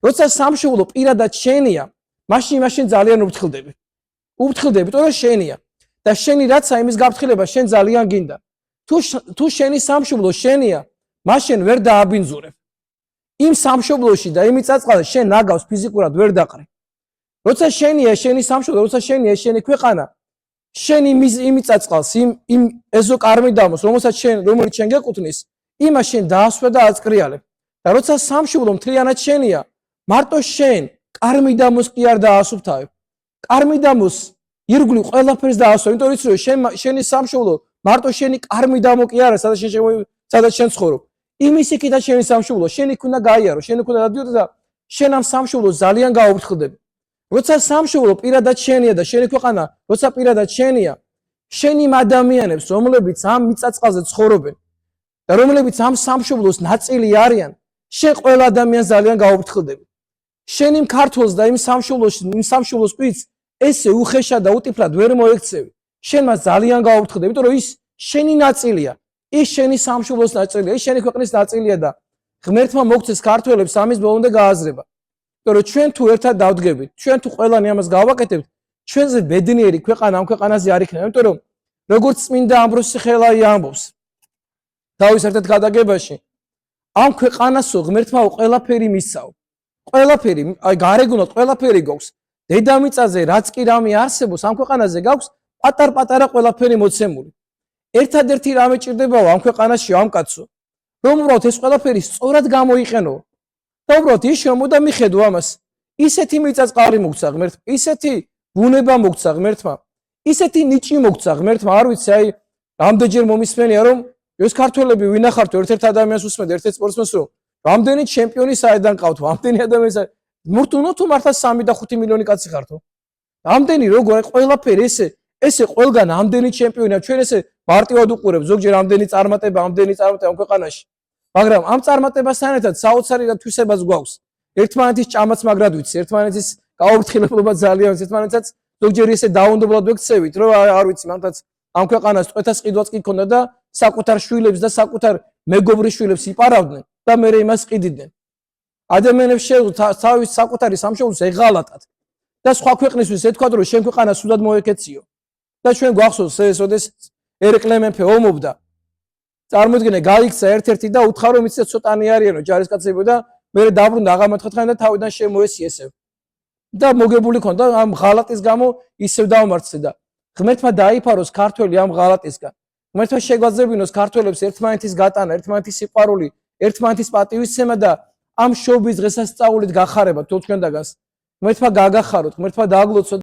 როცა სამშობლო პირადად შენია, მაშინ ძალიან უფრთხილდები. უფრთხილდები, თორე შენია. და შენი რაცა იმის გაფრთხილება შენ ძალიან გინდა. თუ შენი სამშობლო შენია, მაშინ ვერ დააბინძურებ. იმ სამშობლოში და იმის წაწყალში შენ ნაგავს ფიზიკურად ვერ დაყრი. როცა შენია შენი სამშობლო, როცა შენია შენი ქვეყანა, შენ იმის წაწყალს, იმ ეზოკარმიდამოს, რომელიც შენ გეკუთვნის, იმას შენ დაასვე და აწკრიალებ. და როცა სამშობლო მთლიანად შენია, მარტო შენ კარმიდამოს კი არ დაასუფთავებ. კარმიდამოს ირგვლივ ყველაფერს დაასვე, იმიტომ რომ შენი სამშობლო მარტო შენი კარმიდამო კი არა, სადაც შენ ცხოვრობ. იმის იქიდან შენი სამშობლო, შენ იქ უნდა გაიარო, შენ იქ უნდა დადიოდე და შენ ამ სამშობლოს ძალიან გაუფრთხილდები. როცა სამშობლო პირადად შენია და შენი ქვეყანა, როცა პირადად შენია, შენ იმ ადამიანებს, რომლებიც ამ მიწა-წყალზე ცხოვრობენ და რომლებიც ამ სამშობლოს ნაწილი არიან, შენ ყველა ადამიანს ძალიან გაუფრთხილდები. შენ იმ ქართველს და იმ სამშობლოს კვიცს ესე უხეშად და უტიფლად ვერ მოექცევი. შენ მას ძალიან გაუფრთხილდები, იმიტომ რომ ის შენი ნაწილია. ის შენი სამშობლოს ნაწილია, ის შენი ქვეყნის ნაწილია და ღმერთმა მოგცეს ქართველებს ამის ბოლომდე გააზრება. იმიტომ რომ ჩვენ თუ ერთად დავდგებით, ჩვენ თუ ყველანი ამას გავაკეთებთ, ჩვენზე ბედნიერი ქვეყანა ამ ქვეყანაზე არ იქნება, იმიტომ რომ როგორც წმინდა ამბროსი ხელაი ამბობს დავის ერთ-ერთ გადაგებაში, ამ ქვეყანასო ღმერთმა ყველაფერი მისცაო. ყველაფერი, აი გარეგნულად ყველაფერი გვაქვს. დედამიწაზე რაც კი რამე არსებობს, ამ ქვეყანაზე გაქვს პატარ-პატარა ყველაფერი მოცემული. ერთადერთი რამე ჭირდებაო ამ ქვეყანაში ამ კაცო, რომ უბრალოდ ეს ყველაფერი სწორად გამოიყენო. და უბრალოდ ის შემო და მიხედო ამას. ისეთი მიწა-წყალი მოგცა ღმერთმა, ისეთი ბუნება მოგცა ღმერთმა, ისეთი ნიჭი მოგცა ღმერთმა, არ ვიცი, აი რამდენჯერ მომისმენია რომ ეს ქართველები ვინახართ ერთ-ერთ ადამიანს უსმენთ, ერთ-ერთ სპორტსმენს რომ რამდენი ჩემპიონი საერთოდ ყავთ, რამდენი ადამიანი მურტუნო თუ მართლა 3 და 5 მილიონი კაცი ხართო. რამდენი როგორ ყველაფერი ესე ყველგან ამდენი ჩემპიონია, ჩვენ ესე მარტივად უყურებ ზოგჯერ ამდენი წარმატება ამ ქვეყანაში. მაგრამ ამ წარმატებასთან ერთად საოცარი და თვისებაც გვაქვს. ერთმანეთის ჭამაც მაგრად ვიცი, ერთმანეთის გაუფრთხილებლობა ძალიან ვიცი, ერთმანეთსაც ზოგჯერ ესე დაუნდობლად ვექცევით, რომ არ ვიცი, მართლაც ამ ქვეყანას წვეთას ყიდვაც კი ქონდა და საკუთარ შვილებს და საკუთარ მეგობრის შვილებს იპარავდნენ და მე იმას ყიდიდნენ. ადამიანებს შეუძლია თავის საკუთარი სამშობლოს ეღალატათ და სხვა ქვეყნისთვის ეთქვათ, რომ შენ ქვეყანა სულად მოეკეციო. და ჩვენ გვახსოვს ეს ოდეს ერეკლე მეფე ომობდა. წარმოიდგინე, გაიქცა ერთ-ერთი და უთხარ რომ იცით ცოტანი არიანო ჯარისკაცები და მე დაბრუნდა აღამათხეთხან და თავიდან შემოესი ესევ. და მოგებული ქონდა ამ ღალატის გამო ისევ დავმარცხე და ღმერთმა დაიფაროს ქართველი ამ ღალატისგან. ღმერთმა შეგვაძებინოს ქართველებს ერთმანეთის გატანა, ერთმანეთის სიყვარული, ერთმანეთის პატივისცემა და ამ შობის დღესასწაულით გახარება თო ჩვენდაგანს. ღმერთმა გაგახაროთ, ღმერთმა დააგლოცოთ.